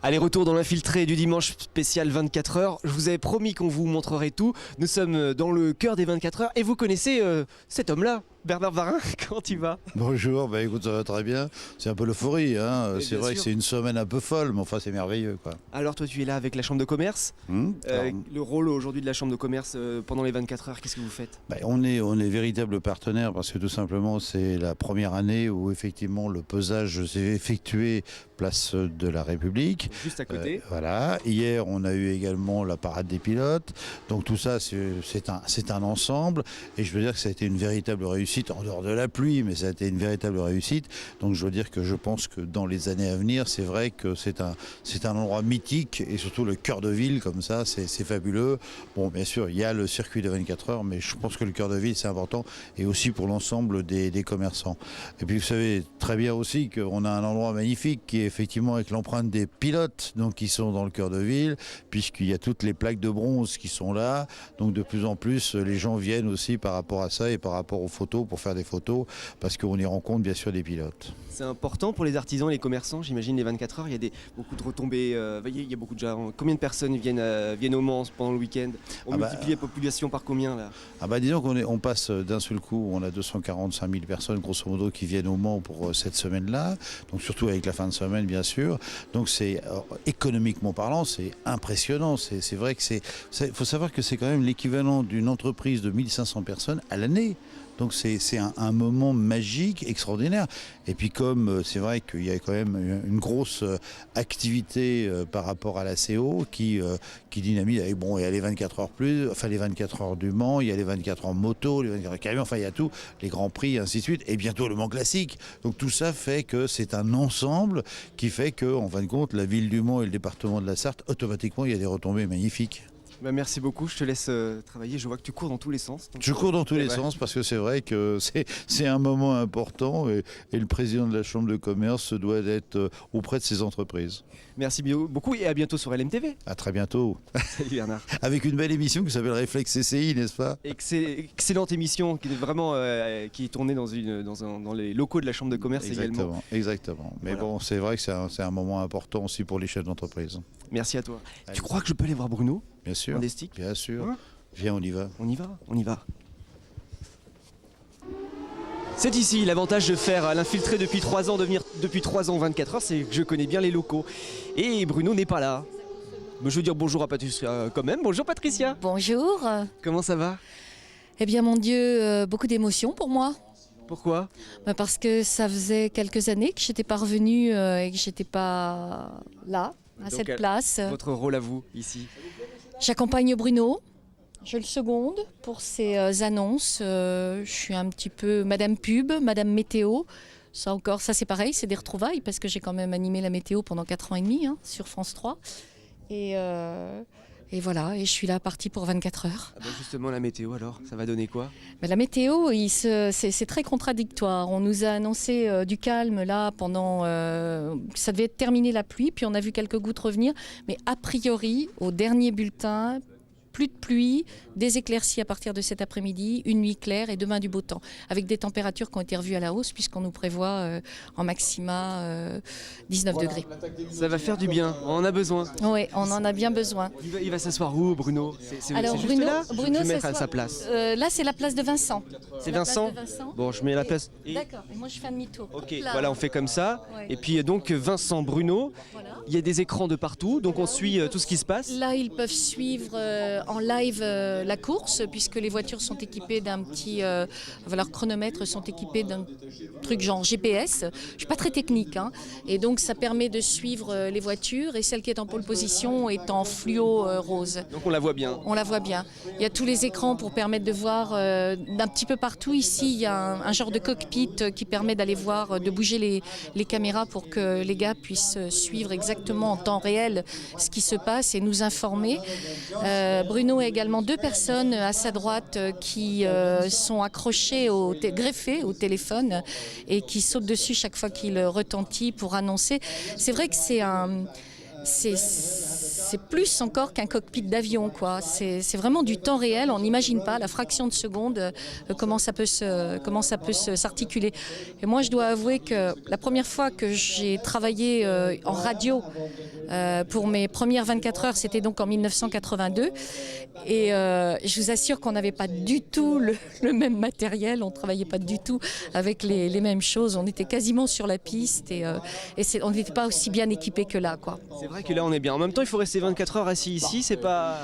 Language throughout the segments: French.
Allez, retour dans l'infiltré du dimanche spécial 24 heures. Je vous avais promis qu'on vous montrerait tout. Nous sommes dans le cœur des 24 heures et vous connaissez cet homme-là, Bernard Varin. Comment tu vas? Bonjour, bah écoute, ça va très bien. C'est un peu l'euphorie, hein. C'est vrai sûr. que c'est une semaine un peu folle, mais enfin c'est merveilleux, quoi. Alors toi tu es là avec la Chambre de commerce. Le rôle aujourd'hui de la Chambre de commerce pendant les 24 heures, qu'est-ce que vous faites? Bah, on est véritable partenaire parce que tout simplement c'est la première année où effectivement le pesage s'est effectué place de la République. Juste à côté. Voilà. Hier on a eu également la parade des pilotes. Donc tout ça c'est un ensemble et je veux dire que ça a été une véritable réussite en dehors de la pluie, mais ça a été une véritable réussite. Donc je veux dire que je pense que dans les années à venir, c'est vrai que c'est un endroit mythique et surtout le cœur de ville comme ça, c'est fabuleux. Bon, bien sûr, il y a le circuit de 24 heures, mais je pense que le cœur de ville c'est important et aussi pour l'ensemble des commerçants. Et puis vous savez très bien aussi qu'on a un endroit magnifique qui est effectivement avec l'empreinte des pilotes, donc qui sont dans le cœur de ville, puisqu'il y a toutes les plaques de bronze qui sont là. Donc de plus en plus, les gens viennent aussi par rapport à ça et par rapport aux photos pour faire des photos, parce qu'on y rencontre bien sûr des pilotes. C'est important pour les artisans et les commerçants, j'imagine, les 24 heures. Il y a beaucoup de retombées. Il y a beaucoup de gens. Combien de personnes viennent au Mans pendant le week-end? On multiplie la population par combien là? Disons qu'on passe d'un seul coup, on a 245 000 personnes grosso modo qui viennent au Mans pour cette semaine-là, donc surtout avec la fin de semaine bien sûr. Donc c'est économiquement parlant, c'est impressionnant. C'est vrai que faut savoir que c'est quand même l'équivalent d'une entreprise de 1500 personnes à l'année. Donc c'est un moment magique, extraordinaire. Et puis comme c'est vrai qu'il y a quand même une grosse activité par rapport à la CO qui dynamise. Et bon, il y a les 24 heures plus, enfin les 24 heures du Mans, il y a les 24 heures moto, les 24 heures camion, enfin il y a tout, les grands prix, et ainsi de suite. Et bientôt le Mans classique. Donc tout ça fait que c'est un ensemble qui fait que, en fin de compte, la ville du Mans et le département de la Sarthe, automatiquement, il y a des retombées magnifiques. Merci beaucoup, je te laisse travailler. Je vois que tu cours dans tous les sens. Je cours dans tous les sens parce que c'est vrai que c'est un moment important et le président de la Chambre de commerce doit être auprès de ses entreprises. Merci beaucoup et à bientôt sur LMTV. À très bientôt. Salut Bernard. Avec une belle émission qui s'appelle Réflexe CCI, n'est-ce pas? Excellente émission qui est vraiment qui est tournée dans les locaux de la Chambre de commerce également. Exactement. Mais voilà. Bon, c'est vrai que c'est un moment important aussi pour les chefs d'entreprise. Merci à toi. Allez. Tu crois que je peux aller voir Bruno? Bien sûr. Bien sûr. Hein? Viens, on y va. On y va. C'est ici l'avantage de faire l'infiltré depuis 3 ans, de venir depuis 3 ans 24 heures, c'est que je connais bien les locaux. Et Bruno n'est pas là. Mais je veux dire bonjour à Patricia quand même. Bonjour Patricia. Bonjour. Comment ça va? Eh bien mon Dieu, beaucoup d'émotions pour moi. Pourquoi? Parce que ça faisait quelques années que j'étais pas revenue et que j'étais pas là, à donc, cette place. Votre rôle à vous ici? J'accompagne Bruno, je le seconde pour ses annonces. Je suis un petit peu Madame Pub, Madame Météo. Ça c'est pareil, c'est des retrouvailles parce que j'ai quand même animé la météo pendant 4 ans et demi sur France 3. Et voilà, et je suis là partie pour 24 heures. Justement, la météo alors, ça va donner quoi? La météo, c'est très contradictoire. On nous a annoncé du calme là pendant... ça devait être terminé la pluie, puis on a vu quelques gouttes revenir. Mais a priori, au dernier bulletin, plus de pluie, des éclaircies à partir de cet après-midi, une nuit claire et demain du beau temps. Avec des températures qui ont été revues à la hausse puisqu'on nous prévoit en maxima 19 degrés. Ça va faire du bien, on en a besoin. Oui, on en a bien besoin. Il va s'asseoir où Bruno? Alors juste Bruno, là, Bruno je vais mettre à sa place. Là c'est la place de Vincent. C'est Vincent? Bon, je mets la place. D'accord, et moi je fais un demi-tour. Ok, voilà, on fait comme ça. Ouais. Et puis donc Vincent, Bruno, voilà. Il y a des écrans de partout, donc on suit tout ce qui se passe. Là, ils peuvent suivre en live la course, puisque les voitures sont équipées d'un petit... leurs chronomètres sont équipés d'un truc genre GPS. Je ne suis pas très technique, hein. Et donc ça permet de suivre les voitures, et celle qui est en pole position est en fluo rose. Donc on la voit bien. On la voit bien. Il y a tous les écrans pour permettre de voir d'un petit peu partout. Ici, il y a un genre de cockpit qui permet d'aller voir, de bouger les caméras pour que les gars puissent suivre exactement en temps réel ce qui se passe et nous informer. Bruno a également 2 personnes à sa droite qui sont accrochées, greffées au téléphone et qui sautent dessus chaque fois qu'il retentit pour annoncer. C'est vrai que c'est plus encore qu'un cockpit d'avion, quoi. C'est vraiment du temps réel. On n'imagine pas la fraction de seconde comment ça peut s'articuler. Et moi, je dois avouer que la première fois que j'ai travaillé en radio Pour mes premières 24 heures, c'était donc en 1982. Et je vous assure qu'on n'avait pas du tout le même matériel, on ne travaillait pas du tout avec les mêmes choses. On était quasiment sur la piste et on n'était pas aussi bien équipés que là, quoi. C'est vrai que là on est bien. En même temps, il faut rester 24 heures assis ici, c'est pas...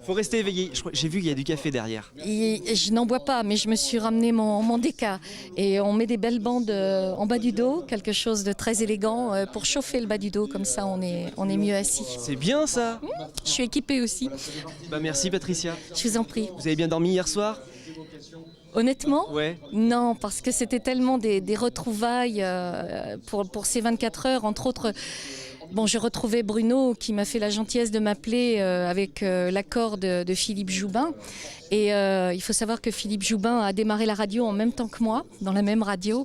Faut rester éveillé. J'ai vu qu'il y a du café derrière. Et je n'en bois pas, mais je me suis ramené mon déca. Et on met des belles bandes en bas du dos, quelque chose de très élégant pour chauffer le bas du dos, comme ça on est mieux assis. C'est bien ça. Je suis équipée aussi. Bah merci Patricia. Je vous en prie. Vous avez bien dormi hier soir? Honnêtement, Ouais. non, parce que c'était tellement des retrouvailles pour ces 24 heures, entre autres. Bon, je retrouvais Bruno qui m'a fait la gentillesse de m'appeler avec l'accord de Philippe Joubin. Et il faut savoir que Philippe Joubin a démarré la radio en même temps que moi, dans la même radio.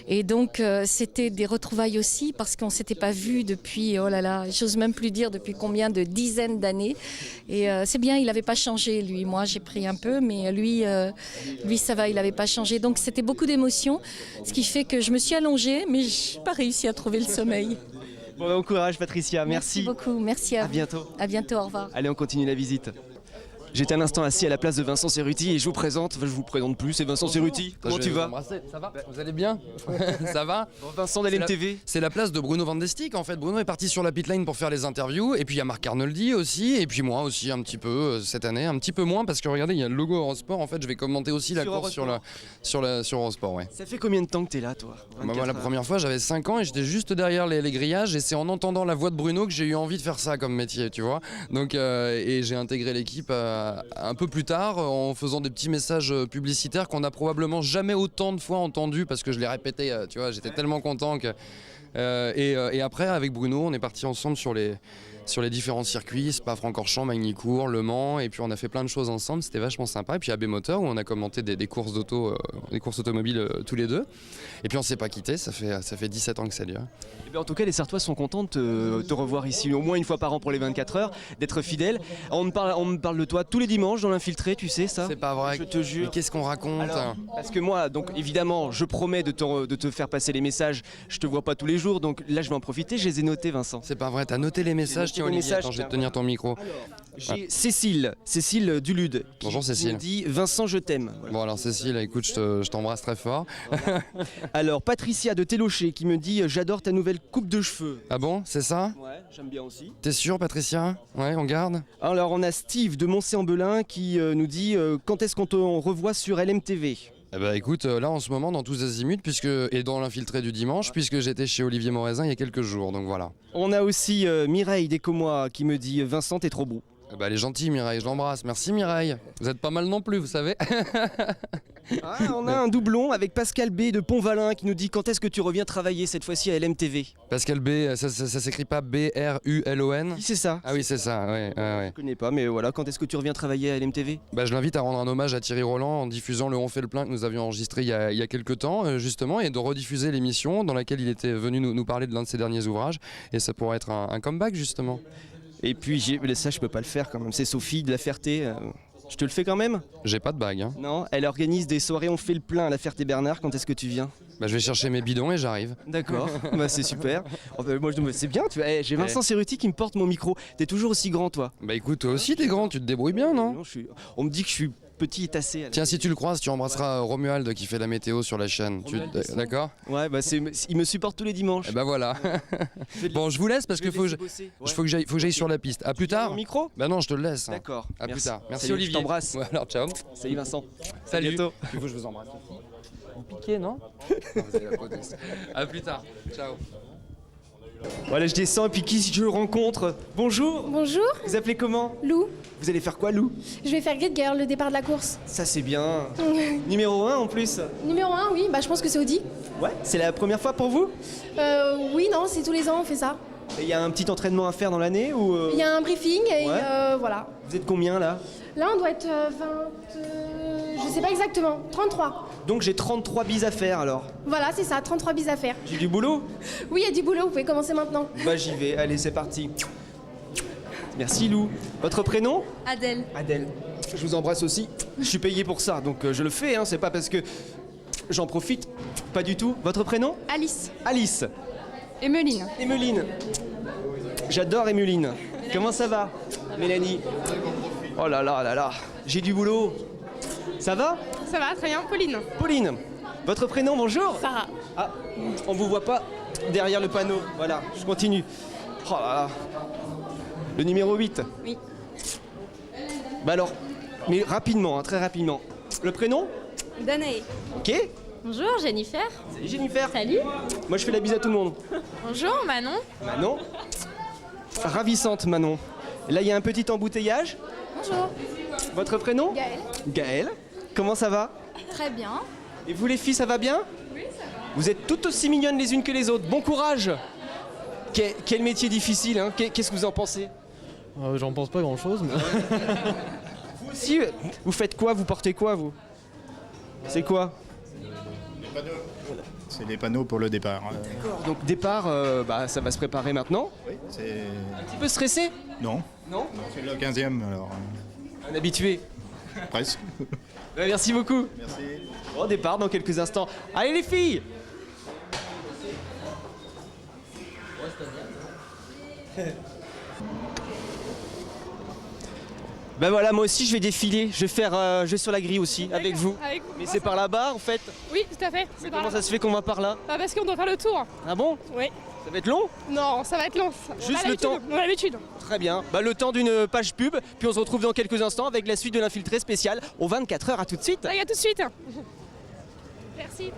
Et donc, c'était des retrouvailles aussi, parce qu'on ne s'était pas vu depuis, oh là là, j'ose même plus dire depuis combien de dizaines d'années. Et c'est bien, il n'avait pas changé, lui. Moi, j'ai pris un peu, mais lui, ça va, il n'avait pas changé. Donc, c'était beaucoup d'émotions, ce qui fait que je me suis allongée, mais je n'ai pas réussi à trouver le sommeil. Bon courage Patricia, merci. Merci beaucoup, merci à vous. Bientôt. À bientôt, au revoir. Allez, on continue la visite. J'étais un instant assis à la place de Vincent Cerruti et je vous vous présente plus, c'est Vincent Cerruti. Comment tu vas? Ça va? Vous allez bien? Ça va? Bon, Vincent d'LMTV. C'est la place de Bruno Van de Stick en fait. Bruno est parti sur la pitline pour faire les interviews et puis il y a Marc Arnoldi aussi et puis moi aussi un petit peu cette année, un petit peu moins parce que regardez il y a le logo Eurosport en fait je vais commenter aussi la course sur Eurosport ouais. Ça fait combien de temps que t'es là toi? Moi la première fois j'avais 5 ans et j'étais juste derrière les grillages et c'est en entendant la voix de Bruno que j'ai eu envie de faire ça comme métier tu vois. Donc et j'ai intégré l'équipe un peu plus tard en faisant des petits messages publicitaires qu'on a probablement jamais autant de fois entendus parce que je les répétais, tu vois, j'étais tellement content que... et après avec Bruno on est parti ensemble sur les différents circuits, Spa-Francorchamps, Magny-Cours, Le Mans et puis on a fait plein de choses ensemble, c'était vachement sympa et puis AB Motor où on a commenté des courses des courses automobiles tous les deux et puis on s'est pas quitté, ça fait 17 ans que ça dure. Et bien, en tout cas les Sartois sont contents de te revoir ici au moins une fois par an pour les 24 heures, d'être fidèle. On me parle de toi tous les dimanches dans l'Infiltré, tu sais ça? C'est pas vrai. Je te jure. Mais qu'est-ce qu'on raconte? Alors, parce que moi, donc évidemment, je promets de te faire passer les messages. Je te vois pas tous les jours, donc là, je vais en profiter. Je les ai notés, Vincent. C'est pas vrai. T'as noté les messages, tiens Olivier. Attends, je vais te tenir ton micro. J'ai Cécile Dulude. Bonjour qui Cécile. me dit Vincent, je t'aime. Voilà. Bon alors Cécile, écoute, je t'embrasse très fort. Alors Patricia de Télocher qui me dit j'adore ta nouvelle coupe de cheveux. Ah bon, c'est ça? Ouais, j'aime bien aussi. T'es sûr Patricia? Ouais, on garde. Alors on a Steve de Moncé-en-Belin qui nous dit quand est-ce qu'on te revoit sur LMTV? Eh ben écoute, là en ce moment dans tous azimuts et dans l'infiltré du dimanche puisque j'étais chez Olivier Moraisin il y a quelques jours, donc voilà. On a aussi Mireille Descomois qui me dit Vincent t'es trop beau. Eh ben, elle est gentille Mireille, je l'embrasse. Merci Mireille. Vous êtes pas mal non plus, vous savez. Ah, on a un doublon avec Pascal B de Pont-Valin qui nous dit quand est-ce que tu reviens travailler cette fois-ci à LMTV? Pascal B, ça s'écrit pas B-R-U-L-O-N? Qui c'est ça? Ah oui c'est ça, ouais. Je connais pas, mais voilà, quand est-ce que tu reviens travailler à LMTV? Bah, je l'invite à rendre un hommage à Thierry Roland en diffusant le On fait le plein que nous avions enregistré il y a quelques temps justement et de rediffuser l'émission dans laquelle il était venu nous parler de l'un de ses derniers ouvrages et ça pourrait être un comeback justement. Et puis ça je peux pas le faire quand même, c'est Sophie de La Ferté. Je te le fais quand même? J'ai pas de bague hein. Non, elle organise des soirées On fait le plein à La Ferté-Bernard, quand est-ce que tu viens? Bah, je vais chercher mes bidons et j'arrive. D'accord, bah, c'est super. Moi c'est bien, j'ai Vincent Cerruti qui me porte mon micro. T'es toujours aussi grand toi? Bah écoute, toi aussi t'es grand, tu te débrouilles bien non? On me dit que je suis petit et tassé. Tiens, si tu le croises, tu embrasseras Romuald qui fait la météo sur la chaîne. D'accord? Ouais, bah il me supporte tous les dimanches. Et bah voilà. Bon, je vous laisse parce qu'il faut que j'aille sur la piste. À plus tard. Mon micro? Bah non, je te le laisse. D'accord. À plus tard. Merci Salut, Olivier. Je t'embrasse. Ouais, alors ciao. Salut Vincent. Salut. À bientôt. Il faut que je vous embrasse aussi. Vous piquez, non? Non, vous avez la proteste. À plus tard. Ciao. Voilà, je descends et puis qui je rencontre? Bonjour. Bonjour, Vous appelez comment? Lou. Vous allez faire quoi, Lou? Je vais faire Grid Girl, le départ de la course. Ça c'est bien. Numéro 1 en plus. Numéro 1, oui, bah je pense que c'est Audi. Ouais, c'est la première fois pour vous? Oui, non, c'est tous les ans on fait ça. Il y a un petit entraînement à faire dans l'année ou Il y a un briefing et Ouais. voilà. Vous êtes combien là? Là on doit être 20... je sais pas exactement, 33. Donc j'ai 33 bises à faire alors. Voilà, c'est ça, 33 bises à faire. J'ai du boulot? Oui, il y a du boulot, vous pouvez commencer maintenant. Bah j'y vais, allez c'est parti. Merci Lou. Votre prénom? Adèle. Adèle. Je vous embrasse aussi. Je suis payé pour ça, donc je le fais, hein, c'est pas parce que j'en profite. Pas du tout. Votre prénom? Alice. Alice. Emeline. Emeline. J'adore Emeline. Comment ça va, Mélanie? Oh là là là là, j'ai du boulot. Ça va? Ça va, très bien. Pauline. Pauline, votre prénom, bonjour? Sarah. Ah, on vous voit pas derrière le panneau. Voilà, je continue. Oh là là. Le numéro 8. Oui. Bah alors, mais rapidement, hein, très rapidement. Le prénom? Danae. Ok. Bonjour Jennifer. Salut Jennifer. Salut. Moi je fais la bise à tout le monde. Bonjour Manon. Manon. Ravissante Manon. Là il y a un petit embouteillage. Bonjour. Votre prénom? Gaëlle. Gaëlle. Comment ça va? Très bien. Et vous les filles, ça va bien? Oui, ça va. Vous êtes toutes aussi mignonnes les unes que les autres. Bon courage. Quel métier difficile, hein? Qu'est-ce que vous en pensez? J'en pense pas grand-chose, mais... Vous aussi, vous faites quoi? Vous portez quoi, vous? C'est quoi? C'est des panneaux pour le départ. Donc départ, bah, ça va se préparer maintenant. Oui, c'est... Un petit peu stressé? Non. Non? C'est le 15e, alors Un habitué. presque. Ouais, merci beaucoup. Merci. Bon départ dans quelques instants. Allez les filles! Ben voilà, moi aussi je vais défiler, je vais sur la grille aussi, avec vous. Avec vous. Mais c'est par là-bas en fait. Oui, tout à fait. C'est par Comment là. ça se fait qu'on va par là? Ah, parce qu'on doit faire le tour. Ah bon? Oui. Ça va être long? Non, ça va être long. Juste le temps. On a l'habitude. Très bien. Bah, le temps d'une page pub, puis on se retrouve dans quelques instants avec la suite de l'infiltré spécial aux 24 heures. À tout de suite. Allez, à tout de suite. Merci.